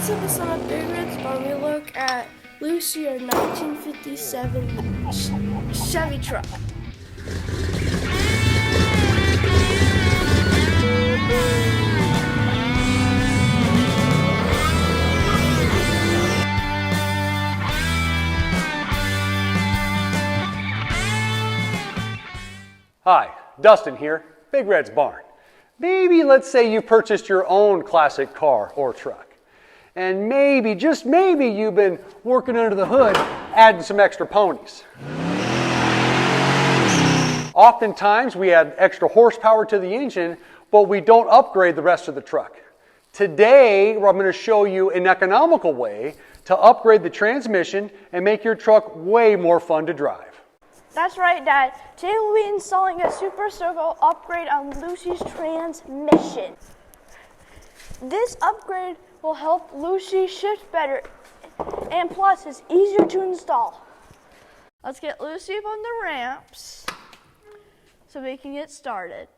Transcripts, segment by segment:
This episode of Big Red's Barn, we look at Lucy, our 1957 Chevy truck. Hi, Dustin here, Big Red's Barn. Maybe let's say you purchased your own classic car or truck. And maybe, just maybe, you've been working under the hood, adding some extra ponies. Oftentimes we add extra horsepower to the engine, but we don't upgrade the rest of the truck. Today, I'm going to show you an economical way to upgrade the transmission and make your truck way more fun to drive. That's right, Dad. Today we'll be installing a Super Servo upgrade on Lucy's transmission. This upgrade will help Lucy shift better, and plus it's easier to install. Let's get Lucy up on the ramps so we can get started.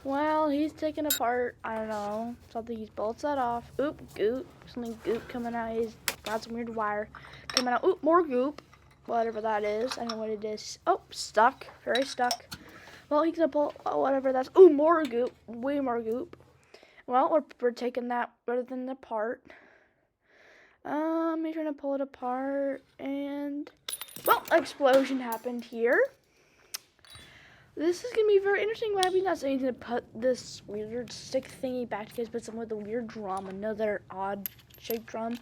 Well, he's taking apart, I don't know, something. He bolts that off. Oop, goop, something goop coming out. He's got some weird wire coming out. Oop, more goop, whatever that is. I don't know what it is. Oh, stuck, very stuck. Well, he's gonna pull whatever that's. Ooh, more goop, way more goop. Well, we're taking that rather than the part. He's trying to pull it apart, and well, explosion happened here. This is going to be very interesting. What happens now? So he's going to put this weird stick thingy back together, put some with a weird drum, another odd shaped drum.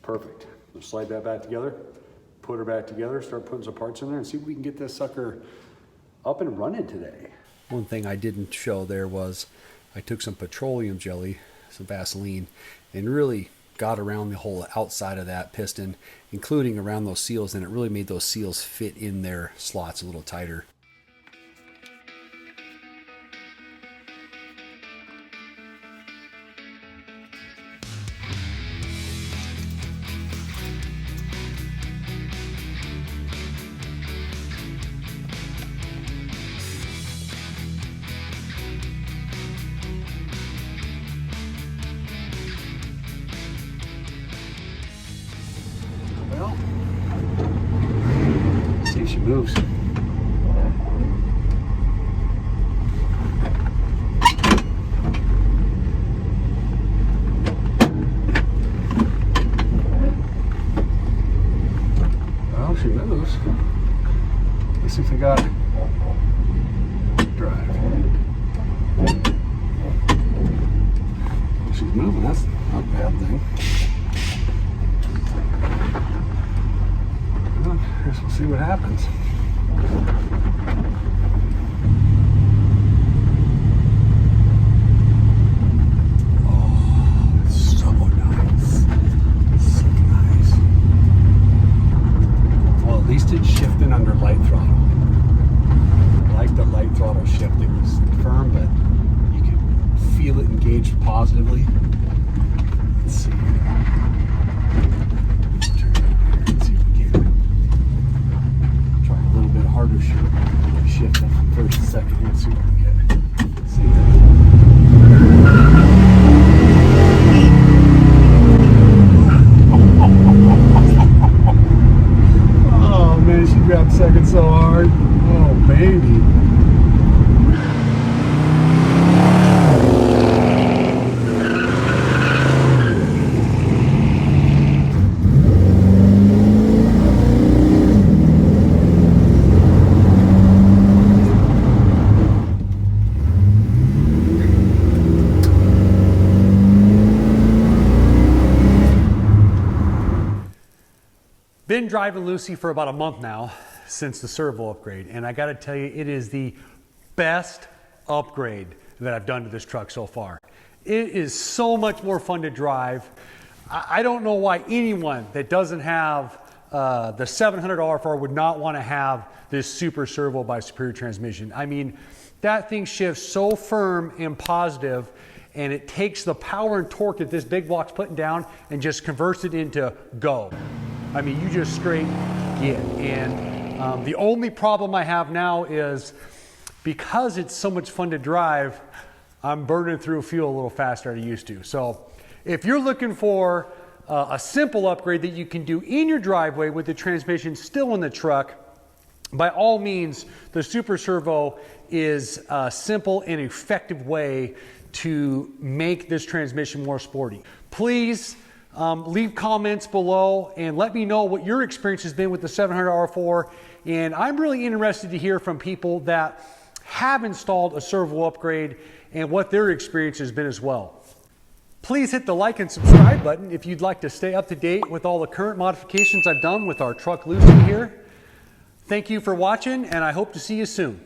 Perfect. We'll slide that back together, put her back together, start putting some parts in there, and see if we can get this sucker up and running today. One thing I didn't show there was I took some petroleum jelly, some Vaseline, and really got around the whole outside of that piston, including around those seals, and it really made those seals fit in their slots a little tighter. Well, see if she moves. Well, she moves. Let's see if we got drive. She's moving. That's not a bad thing. I guess we'll see what happens. Oh, it's so nice. So nice. Well, at least it's shifting under light throttle. I like the light throttle shift. It was firm, but you could feel it engaged positively. Let's see here. Harder shift up from first to second. Let's see what we get. See oh man, she grabbed second so hard. Oh baby. Been driving Lucy for about a month now since the Servo upgrade, and I gotta tell you, it is the best upgrade that I've done to this truck so far. It is so much more fun to drive. I don't know why anyone that doesn't have the 700 RFR would not want to have this Super Servo by Superior Transmission. I mean, that thing shifts so firm and positive, and it takes the power and torque that this big block's putting down and just converts it into go. I mean, you just straight get. And the only problem I have now is because it's so much fun to drive, I'm burning through fuel a little faster than I used to. So if you're looking for a simple upgrade that you can do in your driveway with the transmission still in the truck, by all means, the Super Servo is a simple and effective way to make this transmission more sporty. Please leave comments below and let me know what your experience has been with the 700 R4. And I'm really interested to hear from people that have installed a servo upgrade and what their experience has been as well. Please hit the like and subscribe button if you'd like to stay up to date with all the current modifications I've done with our truck Lucy here. Thank you for watching, and I hope to see you soon.